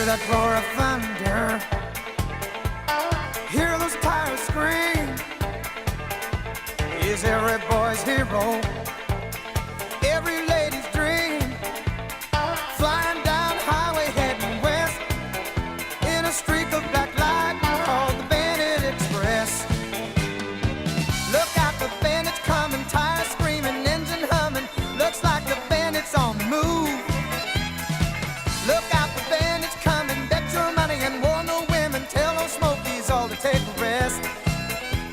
Hear that roar of thunder. Hear those tires scream. Is every boy's hero, every lady's dream. Flying down highway heading west in a streak of black light called the Bandit Express. Look out, the bandits coming, tires screaming, engine humming. Looks like the bandits on the move. Look out, the bandits coming, bet your money and warn no women. Tell those smokies all to take a rest,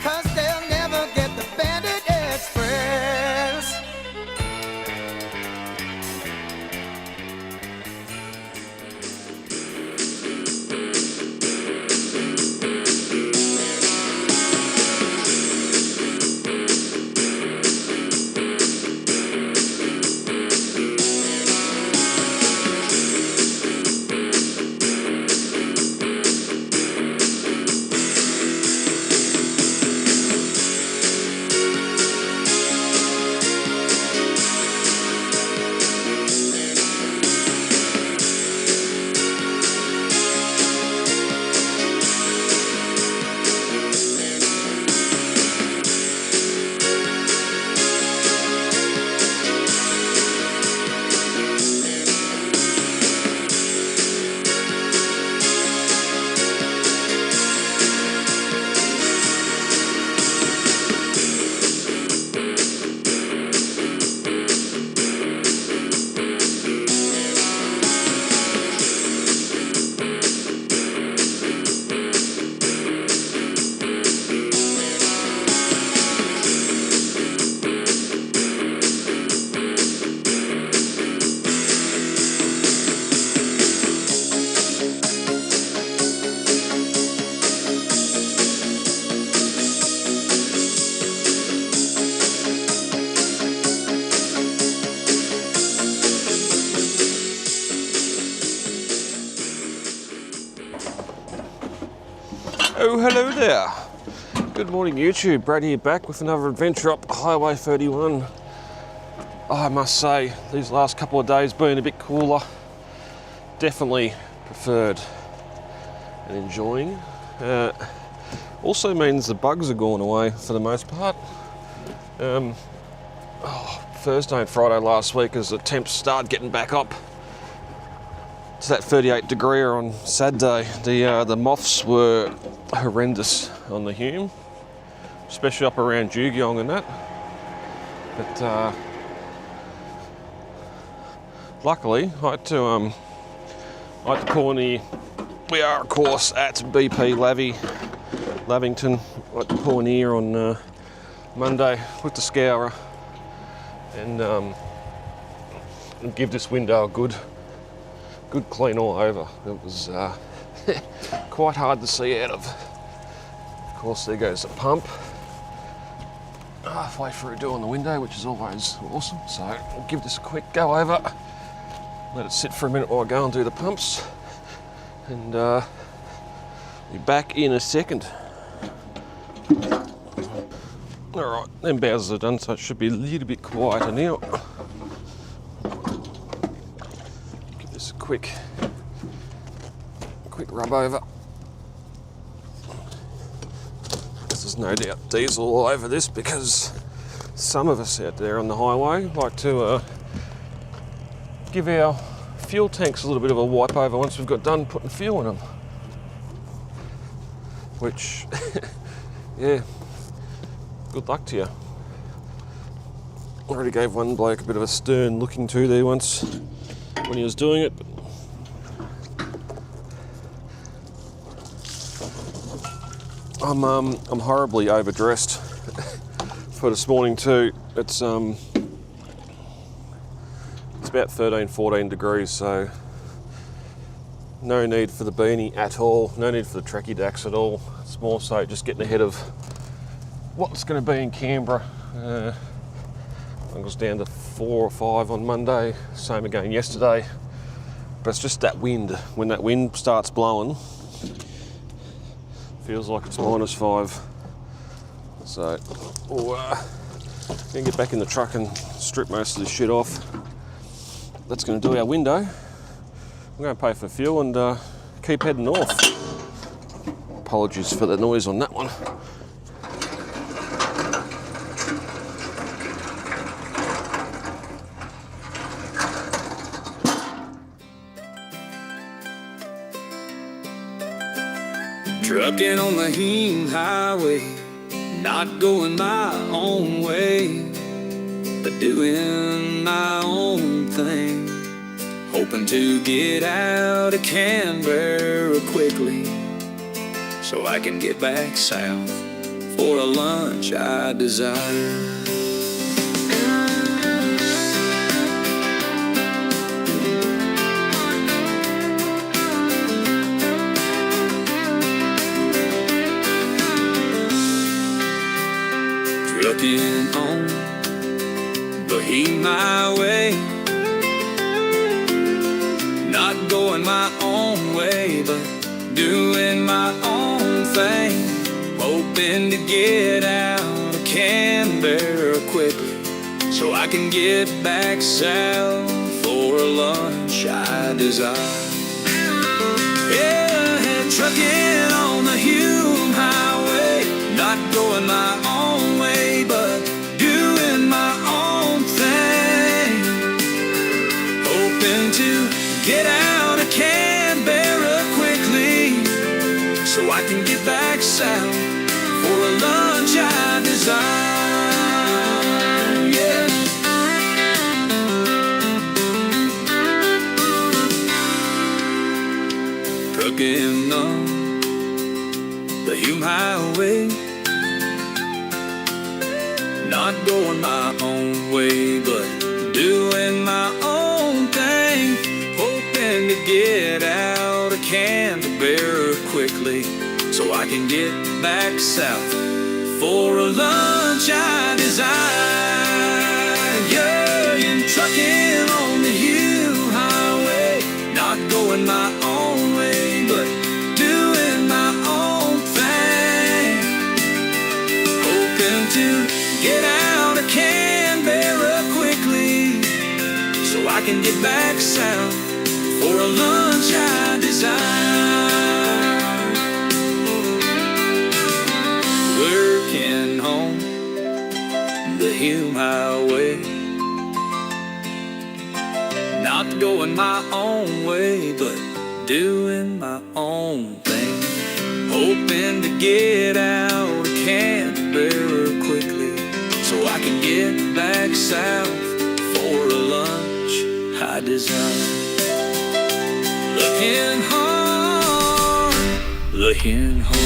'cause they'll never get the Bandit Express. Oh, hello there. Good morning, YouTube. Brad here, back with another adventure up Highway 31. I must say, these last couple of days being a bit cooler, definitely preferred and enjoying. Also means the bugs are gone away for the most part. Thursday and Friday last week, as the temps started getting back up to that 38 degree on Saturday, the moths were horrendous on the Hume, especially up around Jugyong and that. But luckily, I had to pull in the. We are, of course, at BP Lavington. I had to pull in here on Monday with the scourer and give this window a good clean all over. It was quite hard to see out of. Of course, there goes the pump. Halfway through doing the window, which is always awesome. So I'll give this a quick go over. Let it sit for a minute while I go and do the pumps. And be back in a second. Alright, them bowsers are done, so it should be a little bit quieter now. A quick rub over. There's no doubt diesel all over this, because some of us out there on the highway like to give our fuel tanks a little bit of a wipe over once we've got done putting fuel in them. Which, yeah, good luck to you. I already gave one bloke a bit of a stern looking to there once when he was doing it. I'm horribly overdressed for this morning too. It's about 13, 14 degrees, so no need for the beanie at all, no need for the tracky dacks at all. It's more so just getting ahead of what's going to be in Canberra. I was down to 4 or 5 on Monday, same again yesterday. But it's just that wind. When that wind starts blowing, feels like it's -5. So we'll gonna get back in the truck and strip most of this shit off. That's gonna do our window. I'm gonna pay for fuel and keep heading north. Apologies for the noise on that one. Trucking on the Hume Highway, not going my own way, but doing my own thing. Hoping to get out of Canberra quickly, so I can get back south for a lunch I desire. Trucking on the Hume Highway, not going my own way, but doing my own thing. Hoping to get out of Canberra quickly, so I can get back south for a lunch I desire. Yeah, trucking on the Hume Highway, not going my own way, but doing my own thing. Hoping to get out of Canberra quickly, so I can get back south for a lunch I desire. Yeah. Trucking on the Hume Highway, not going my own way, but doing my own thing. Hoping to get out of Canberra quickly, so I can get back south for a lunch I desire. Yeah, and trucking on the Hume Highway, not going my own way, but doing my own thing. Hoping to get out of Canberra quickly, so I can get back south for a lunch I desire. Working on the Hume Highway, not going my own way, but doing my own thing. Hoping to get out of Canberra quickly, so I can get back south for a lunch I desire. Looking hard, looking hard.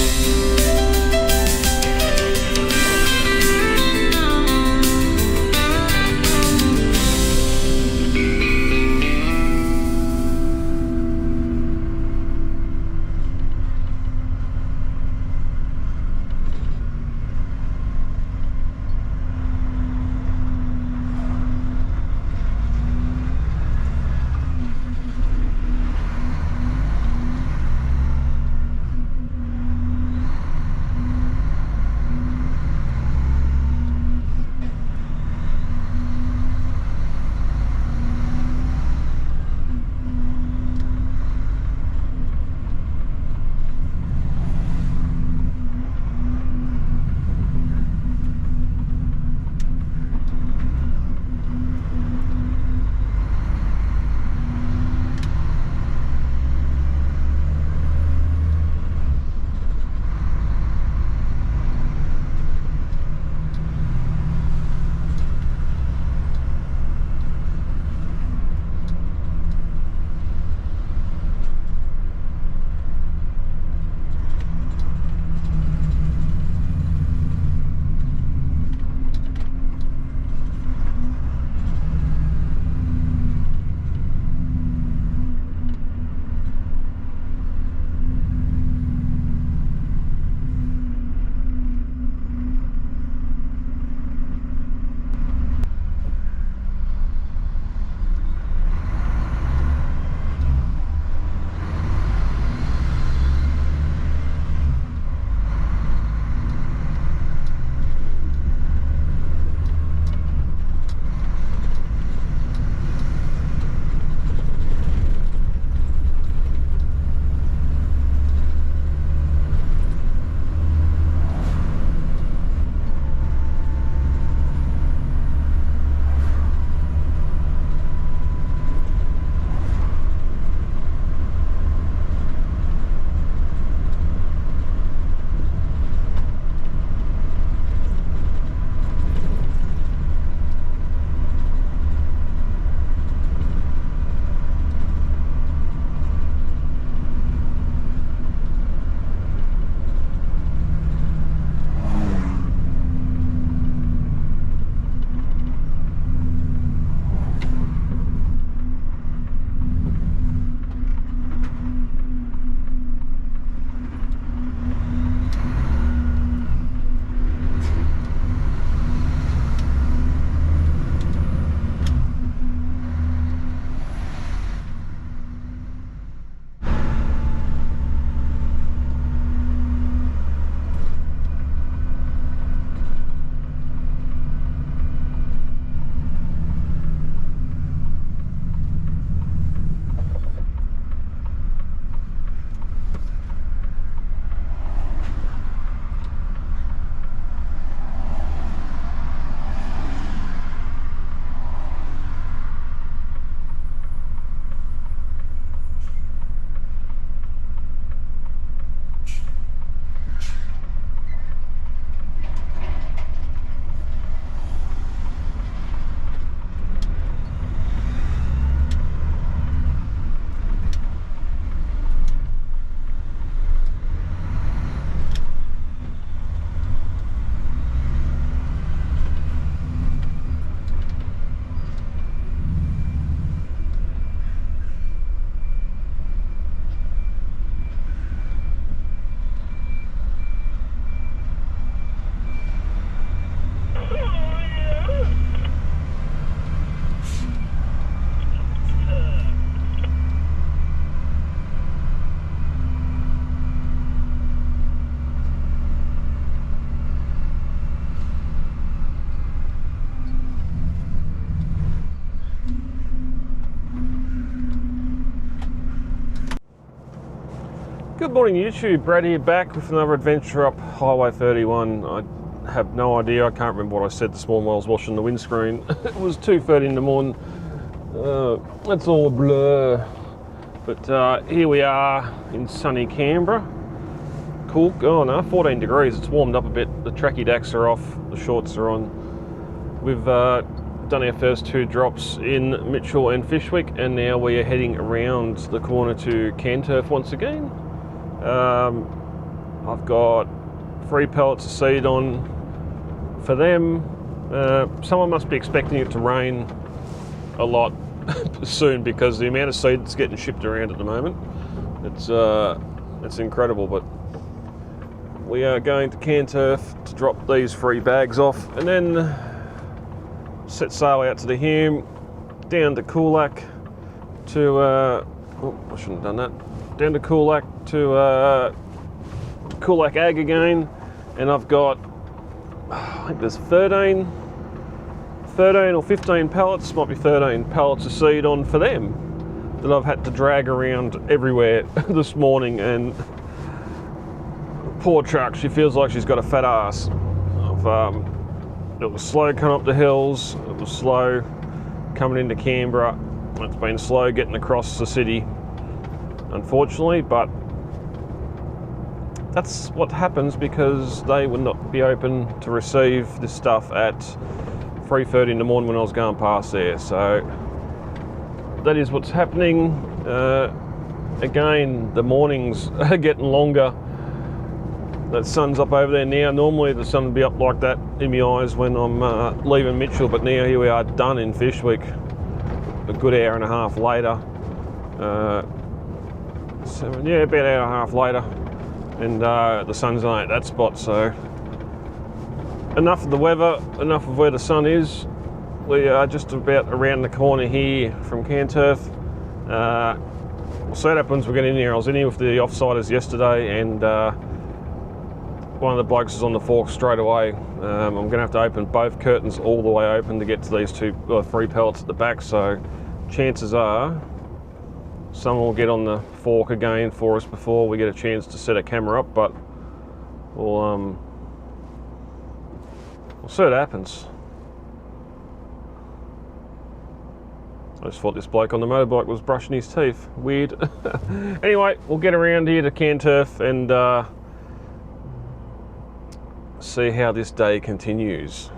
morning YouTube, Brad here, back with another adventure up Highway 31. I have no idea, I can't remember what I said this morning while I was washing the windscreen. It was 2:30 in the morning, that's all a blur. But here we are in sunny Canberra. Cool, oh no, 14 degrees, it's warmed up a bit. The tracky dacks are off, the shorts are on. We've done our first 2 drops in Mitchell and Fyshwick, and now we are heading around the corner to Canturf once again. I've got 3 pallets of seed on for them. Someone must be expecting it to rain a lot soon, because the amount of seed that's getting shipped around at the moment, it's incredible. But we are going to Canturf to drop these 3 bags off, and then set sail out to the Hume, down to Coolac to oh, I shouldn't have done that. Down to Coolac to Coolac Ag again, and I've got, I think there's 13 or 15 pallets, might be 13 pallets of seed on for them that I've had to drag around everywhere this morning. And poor truck, she feels like she's got a fat ass. It was slow coming up the hills, it was slow coming into Canberra, it's been slow getting across the city, unfortunately, but that's what happens because they would not be open to receive this stuff at 3:30 in the morning when I was going past there. So that is what's happening. Again, the mornings are getting longer. The sun's up over there now. Normally the sun would be up like that in my eyes when I'm leaving Mitchell, but now here we are done in Fyshwick a good hour and a half later. Yeah, about an hour and a half later, and the sun's on at that spot. So enough of the weather, enough of where the sun is. We are just about around the corner here from Canturf. We'll see what happens. We're getting in here. I was in here with the Offsiders yesterday, and one of the blokes is on the fork straight away. I'm going to have to open both curtains all the way open to get to these 3 pellets at the back, so chances are someone will get on the fork again for us before we get a chance to set a camera up, but we'll see what happens. I just thought this bloke on the motorbike was brushing his teeth. Weird. Anyway, we'll get around here to Canturf and see how this day continues.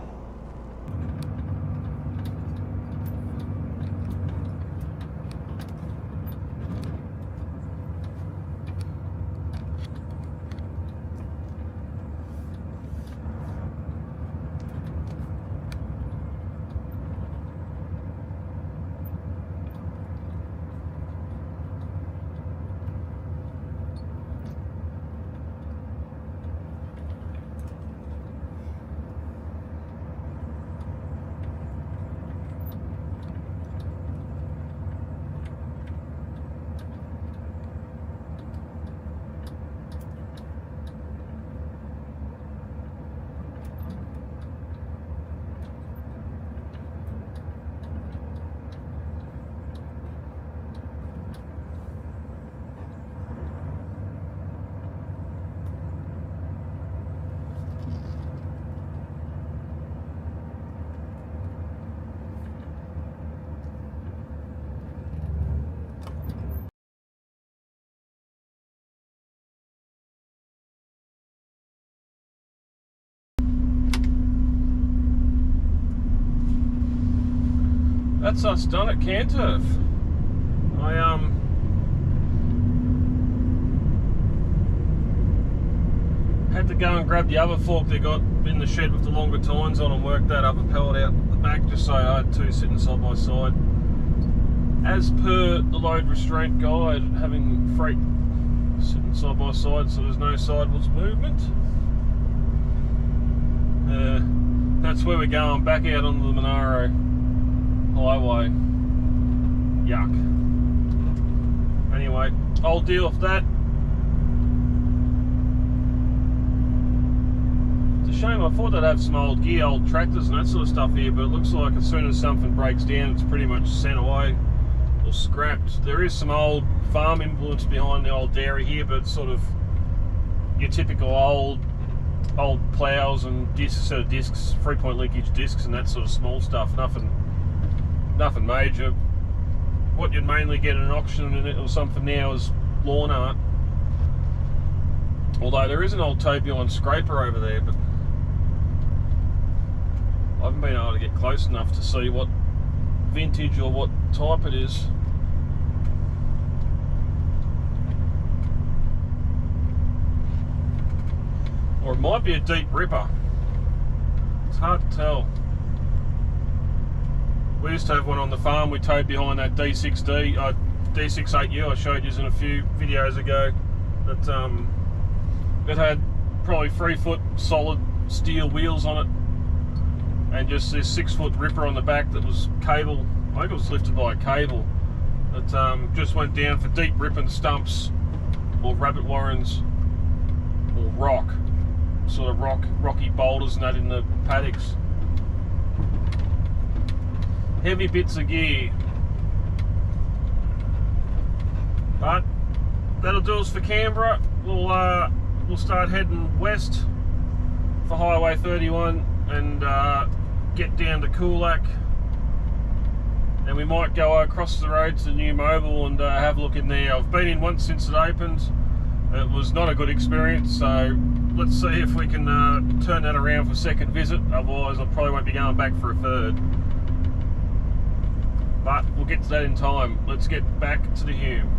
That's us done at Canturf. I had to go and grab the other fork they got in the shed with the longer tines on and work that other pellet out the back, just so I had 2 sitting side by side. As per the load restraint guide, having freight sitting side by side so there's no sideways movement. That's where we're going, back out onto the Monaro highway. Yuck. Anyway, I'll deal with that. It's a shame, I thought they'd have some old gear, old tractors and that sort of stuff here, but it looks like as soon as something breaks down, it's pretty much sent away. or scrapped. There is some old farm influence behind the old dairy here, but it's sort of your typical old ploughs and set of discs, 3-point linkage discs and that sort of small stuff, nothing major. What you'd mainly get in an auction or something now is lawn art. Although there is an old tow behind scraper over there, but I haven't been able to get close enough to see what vintage or what type it is. Or it might be a deep ripper. It's hard to tell. We used to have one on the farm we towed behind that D68U I showed you in a few videos ago. That it had probably 3-foot solid steel wheels on it, and just this 6-foot ripper on the back that was cable. I think it was lifted by a cable. That just went down for deep ripping stumps or rabbit warrens or rock. Sort of rocky boulders and that in the paddocks. Heavy bits of gear. But that'll do us for Canberra. We'll start heading west for Highway 31 and get down to Coolac. And we might go across the road to the new Mobile and have a look in there. I've been in once since it opened. It was not a good experience, so let's see if we can turn that around for a second visit. Otherwise I probably won't be going back for a third. But we'll get to that in time. Let's get back to the Hume.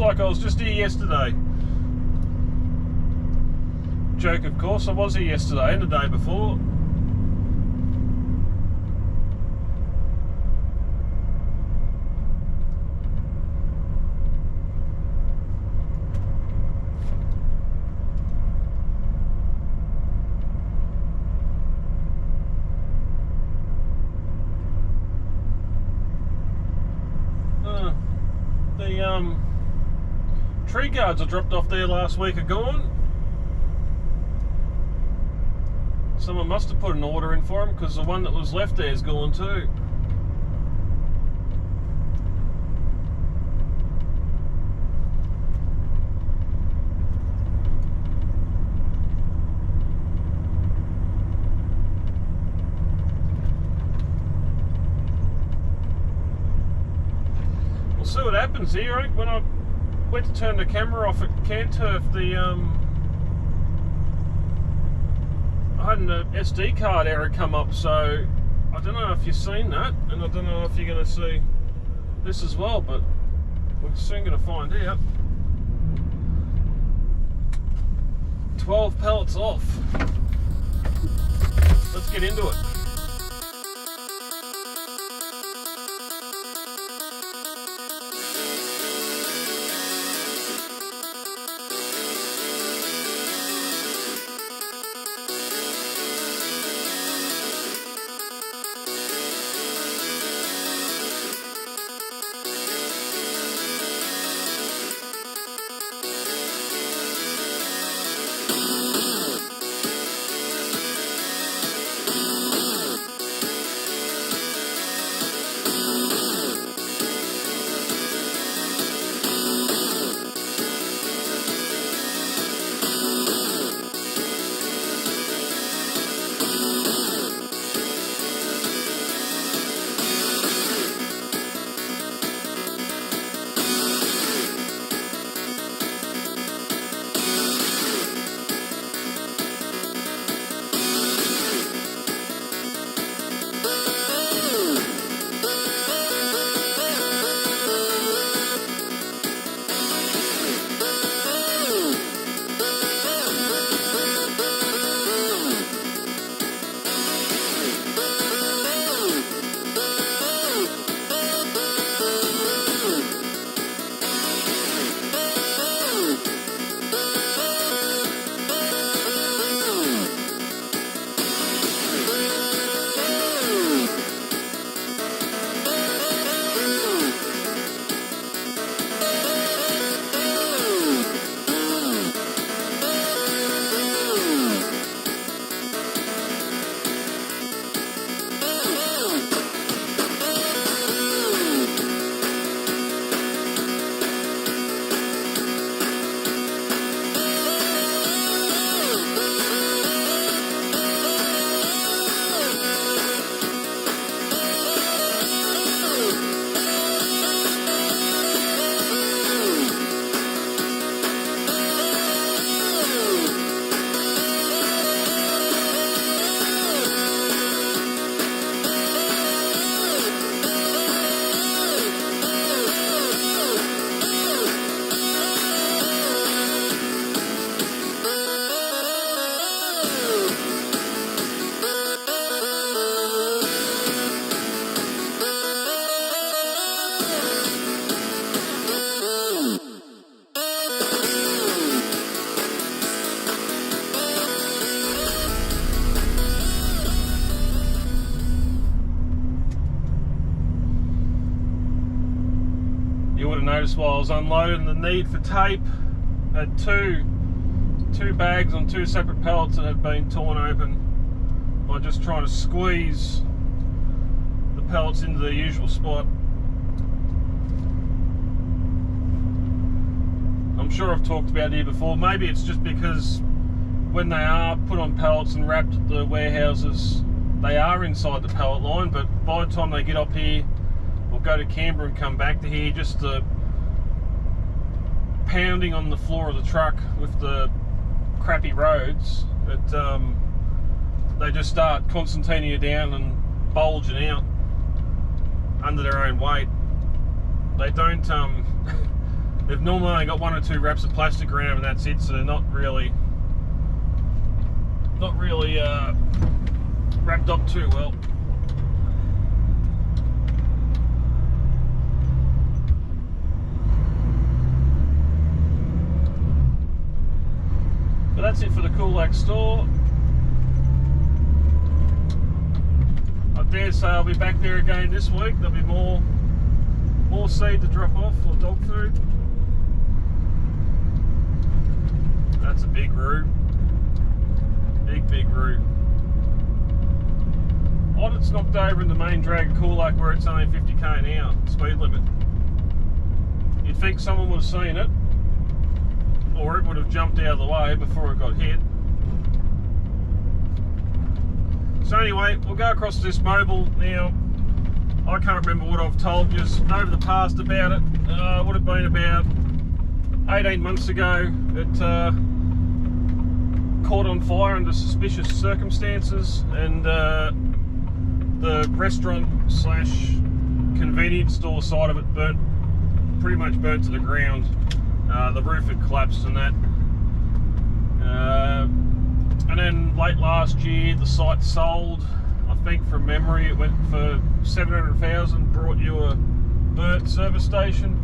like I was just here yesterday. Joke, of course, I was here yesterday and the day before. The tree guards I dropped off there last week are gone. Someone must have put an order in for them because the one that was left there is gone too. We'll see what happens here. Right? When I went to turn the camera off at Canturf, I had an SD card error come up, so I don't know if you've seen that, and I don't know if you're going to see this as well, but we're soon going to find out. 12 pallets off. Let's get into it. Noticed while I was unloading the need for tape. I had two bags on two separate pallets that had been torn open by just trying to squeeze the pallets into their usual spot. I'm sure I've talked about it here before. Maybe it's just because when they are put on pallets and wrapped at the warehouses, they are inside the pallet line, but by the time they get up here or go to Canberra and come back to here, just the pounding on the floor of the truck with the crappy roads, they just start concertining you down and bulging out under their own weight. They don't They've normally only got 1 or 2 wraps of plastic around them and that's it, so they're not really wrapped up too well. But that's it for the Coolac store. I dare say I'll be back there again this week. There'll be more seed to drop off for dog food. That's a big roo. Big roo. Odd it's knocked over in the main drag of Coolac where it's only 50k an hour speed limit. You'd think someone would have seen it, or it would have jumped out of the way before it got hit. So anyway, we'll go across to this mobile now. I can't remember what I've told you over the past about it. It would have been about 18 months ago. It caught on fire under suspicious circumstances, and the restaurant slash convenience store side of it pretty much burnt to the ground. The roof had collapsed and that. And then late last year the site sold. I think from memory it went for 700,000, brought you a burnt service station.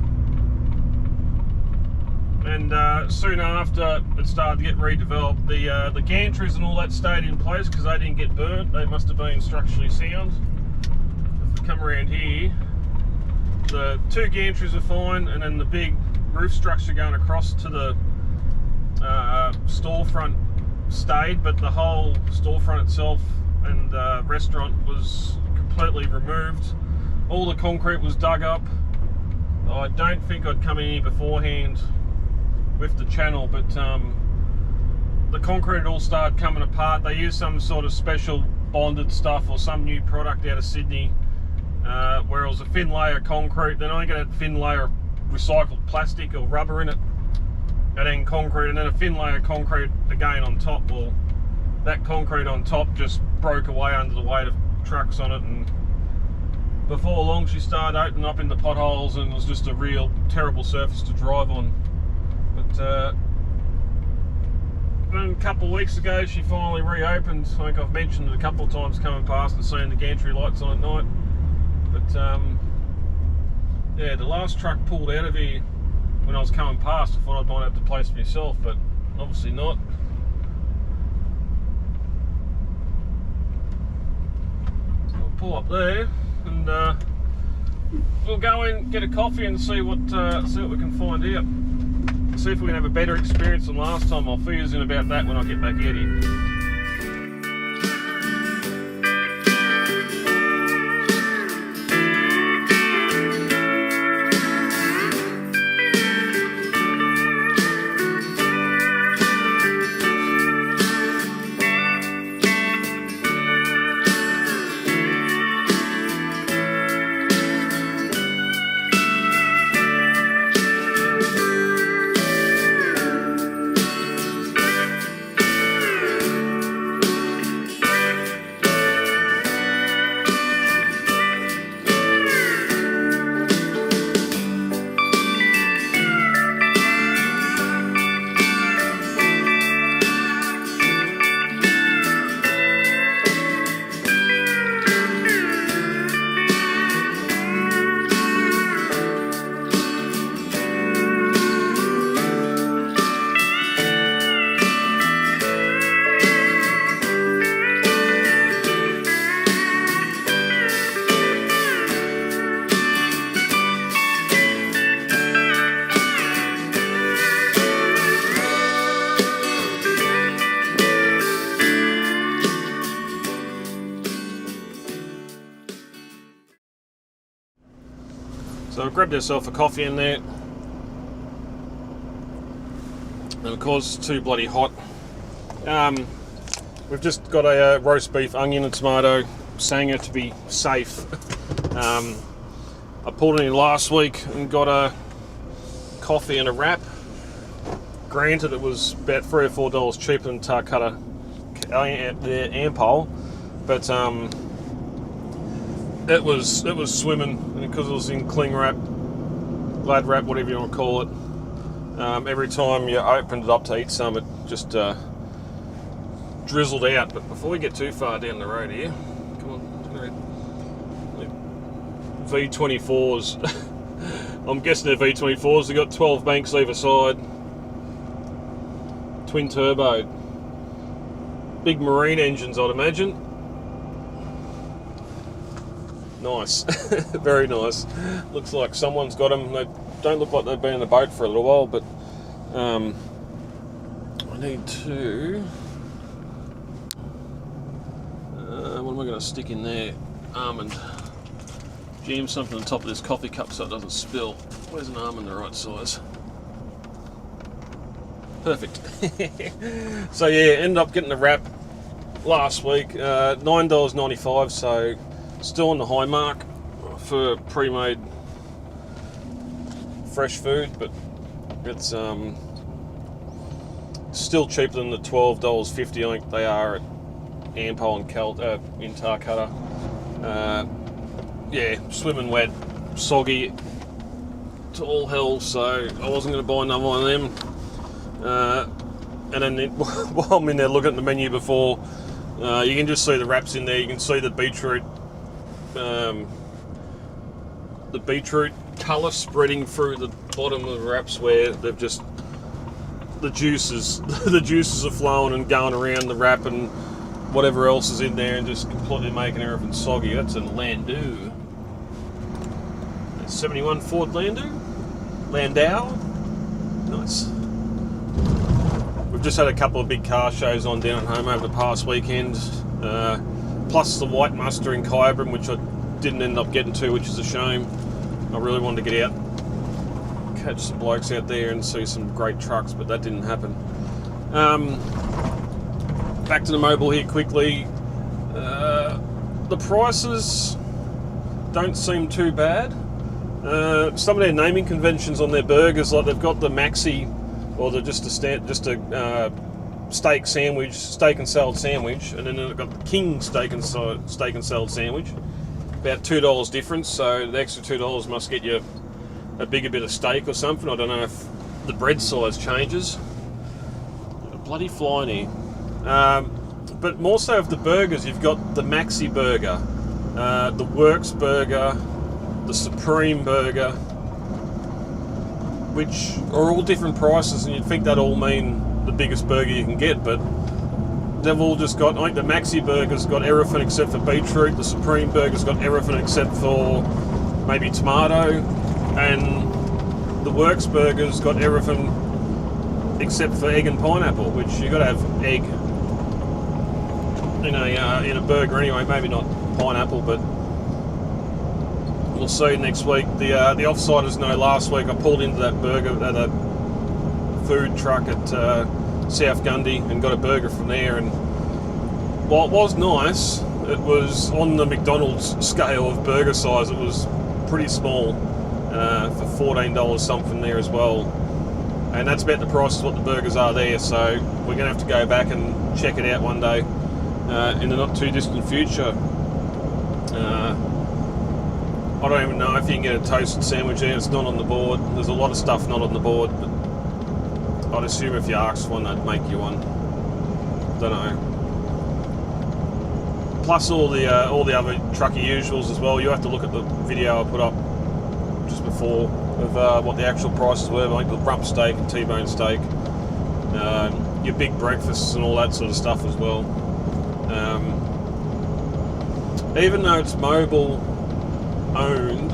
And soon after it started to get redeveloped, the gantries and all that stayed in place because they didn't get burnt. They must have been structurally sound. If we come around here, the 2 gantries are fine, and then the big roof structure going across to the storefront stayed, but the whole storefront itself and restaurant was completely removed. All the concrete was dug up. I don't think I'd come in here beforehand with the channel, but the concrete all started coming apart. They used some sort of special bonded stuff or some new product out of Sydney, where it was a thin layer of concrete, then I got a thin layer of recycled plastic or rubber in it, and then concrete, and then a thin layer of concrete again on top. Well, that concrete on top just broke away under the weight of trucks on it, and before long she started opening up in the potholes, and it was just a real terrible surface to drive on. But then a couple of weeks ago she finally reopened. I think I've mentioned it a couple of times coming past and seeing the gantry lights on at night. But yeah, the last truck pulled out of here when I was coming past. I thought I might have the place for myself, but obviously not. So we'll pull up there and we'll go in, get a coffee and see what we can find out. See if we can have a better experience than last time. I'll fill you in about that when I get back out here. So I grabbed myself a coffee in there, and of course it's too bloody hot. We've just got a roast beef, onion and tomato sanger to be safe. I pulled it in last week and got a coffee and a wrap. Granted, it was about $3 or $4 cheaper than Tarcutta the Ampol, but it was swimming, and because it was in cling wrap, glad wrap, whatever you want to call it. Every time you opened it up to eat some, it just drizzled out. But before we get too far down the road here, come on, V24s. I'm guessing they're V24s. They've got 12 banks either side. Twin turbo. Big marine engines, I'd imagine. Nice. Very nice. Looks like someone's got them. They don't look like they've been in the boat for a little while, but I need to... what am I going to stick in there? Almond. Jam something on top of this coffee cup so it doesn't spill. Where's an almond the right size? Perfect. So yeah, ended up getting the wrap last week. $9.95, so still on the high mark for pre-made fresh food, but it's still cheaper than the $12.50 I think they are at Ampol and in Tarcutta. Yeah, swimming wet, soggy to all hell, so I wasn't going to buy another one of them. And then while I'm in there looking at the menu before, you can just see the wraps in there. You can see the beetroot colour spreading through the bottom of the wraps where they've just the juices are flowing and going around the wrap and whatever else is in there and just completely making everything soggy. That's a Landau. 71 Ford Landau. Nice. We've just had a couple of big car shows on down at home over the past weekend, plus the White Muster in Kyabram, which I didn't end up getting to, which is a shame. I really wanted to get out, catch some blokes out there and see some great trucks, but that didn't happen. Back to the mobile here quickly. The prices don't seem too bad. Some of their naming conventions on their burgers, like they've got the Maxi, or the just a steak and salad sandwich, and then they've got the King steak and salad sandwich. About $2 difference, so the extra $2 must get you a bigger bit of steak or something. I don't know if the bread size changes. Bloody flying here. But more so of the burgers, you've got the Maxi Burger, the Works Burger, the Supreme Burger, which are all different prices, and you'd think that all mean the biggest burger you can get, but they've all just got, I think the Maxi Burger's got everything except for beetroot, the Supreme Burger's got everything except for maybe tomato, and the Works Burger's got everything except for egg and pineapple, which you've got to have egg in a burger anyway, maybe not pineapple, but we'll see next week. The Offsiders know last week I pulled into that food truck at South Gundy and got a burger from there, and while it was nice, it was on the McDonald's scale of burger size. It was pretty small for $14 something there as well, and that's about the price of what the burgers are there, so we're going to have to go back and check it out one day in the not too distant future. I don't even know if you can get a toasted sandwich there. It's not on the board. There's a lot of stuff not on the board, but I'd assume if you asked for one, they'd make you one. Don't know. Plus all the other trucky usuals as well. You have to look at the video I put up just before of what the actual prices were, like the rump steak and T-bone steak, your big breakfasts and all that sort of stuff as well. Even though it's mobile owned,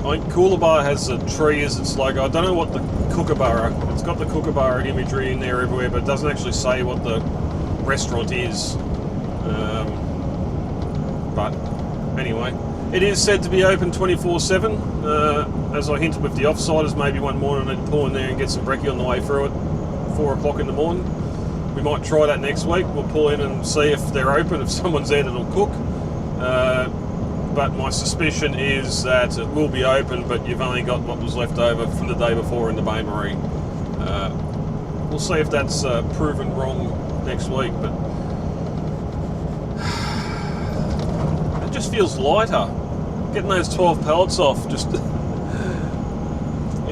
I think Coolac has a tree as its logo. I don't know what the Kookaburra, it's got the Kookaburra imagery in there everywhere, but it doesn't actually say what the restaurant is. But anyway, it is said to be open 24/7. As I hinted with the Offsiders, maybe one morning I'd pull in there and get some brekkie on the way through it, 4 o'clock in the morning. We might try that next week. We'll pull in and see if they're open, if someone's there that'll cook. But my suspicion is that it will be open, but you've only got what was left over from the day before in the Memeber. We'll see if that's proven wrong next week, but it just feels lighter. Getting those 12 pallets off, just,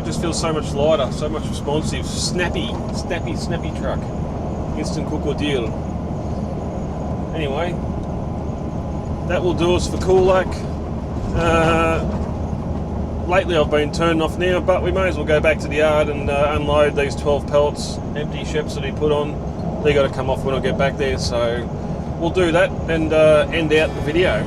It just feels so much lighter, so much responsive, snappy truck. Instant cook or deal. Anyway, that will do us for Coolac. Lately I've been turned off now, but we may as well go back to the yard and unload these 12 pellets, empty sheps that he put on. They got to come off when I get back there, so we'll do that and end out the video.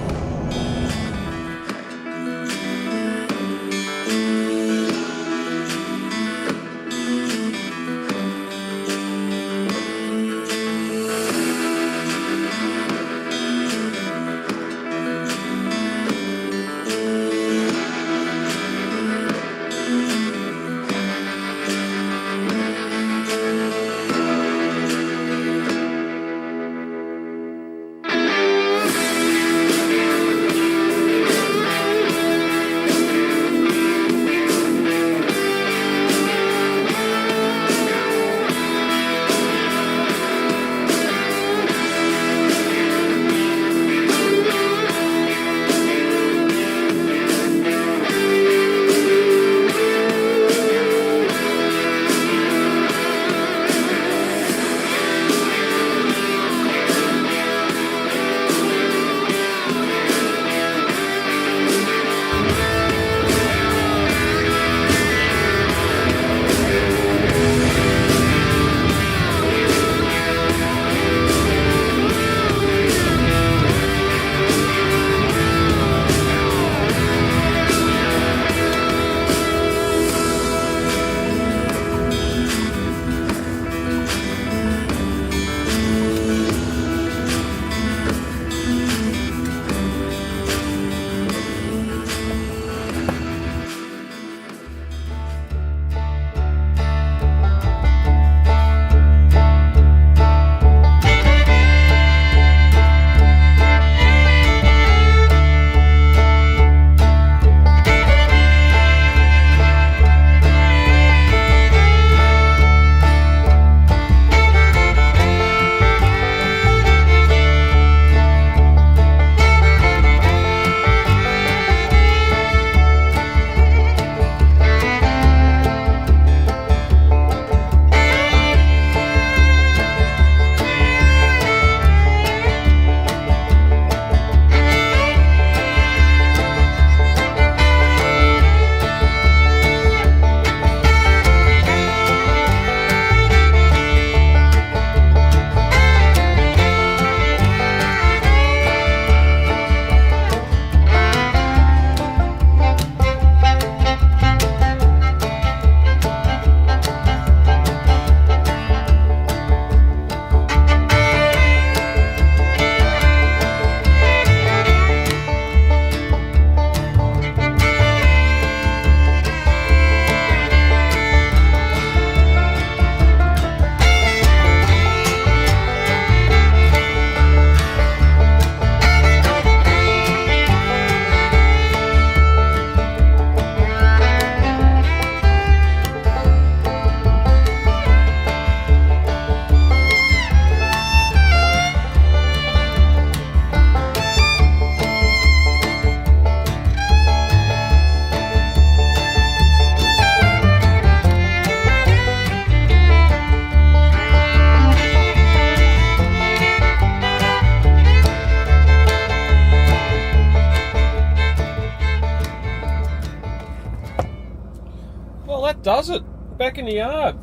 Does it? Back in the yard.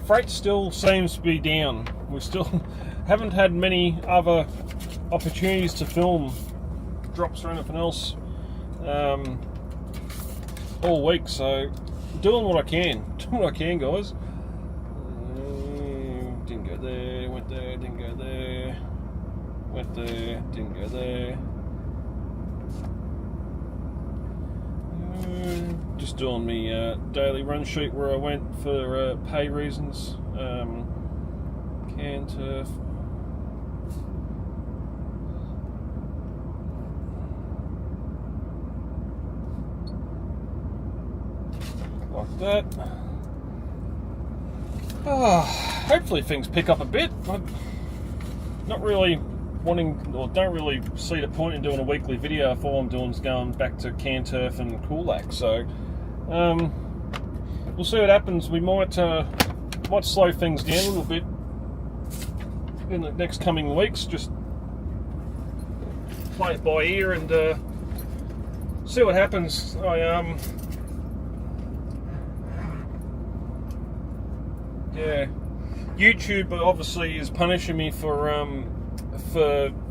Freight still seems to be down. We still haven't had many other opportunities to film drops or anything else all week, so doing what I can. Doing what I can, guys. Didn't go there, went there, didn't go there. Went there, didn't go there. Just doing my daily run sheet where I went for pay reasons. Canturf. Like that. Hopefully things pick up a bit. I'm not really wanting, or don't really see the point in doing a weekly video if all I'm doing is going back to Canturf and Coolac. So we'll see what happens. We might slow things down a little bit in the next coming weeks. Just play it by ear and see what happens. Yeah, YouTube obviously is punishing me for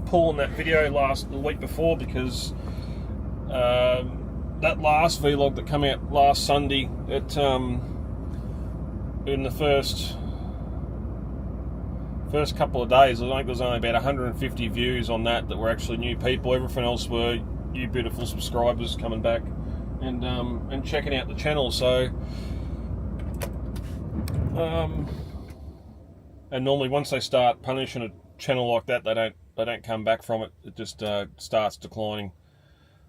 pulling that video the week before, because that last vlog that came out last Sunday, it in the first couple of days, I think there was only about 150 views on that were actually new people. Everything else were you beautiful subscribers coming back and checking out the channel. So and normally once they start punishing a channel like that, they don't come back from it. It just starts declining.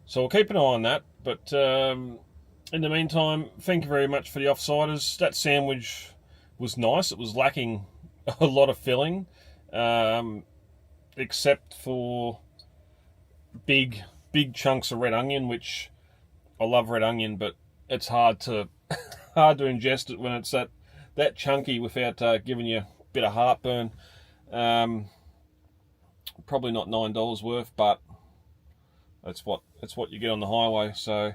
So we'll keep an eye on that. But in the meantime, thank you very much for the Offsiders. That sandwich was nice. It was lacking a lot of filling, except for big chunks of red onion, which I love red onion, but it's hard to ingest it when it's that chunky without giving you a bit of heartburn. Probably not $9 worth, but that's what you get on the highway. So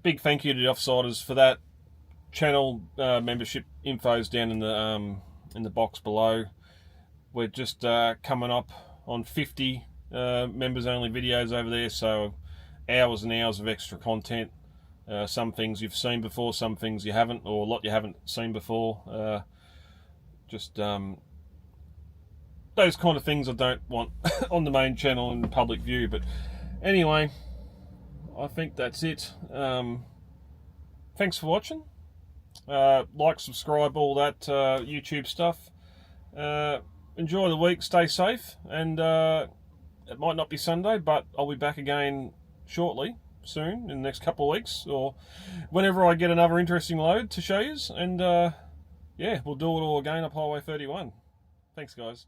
big thank you to the Offsiders for that. Channel membership info's down in the box below. We're just coming up on 50 members only videos over there, so hours and hours of extra content. Some things you've seen before, some things you haven't, or a lot you haven't seen before. Just those kind of things I don't want on the main channel in public view. But anyway, I think that's it. Thanks for watching. Like, subscribe, all that YouTube stuff. Enjoy the week, stay safe, and it might not be Sunday, but I'll be back again shortly, soon, in the next couple of weeks, or whenever I get another interesting load to show you. And yeah, we'll do it all again up Highway 31. Thanks, guys.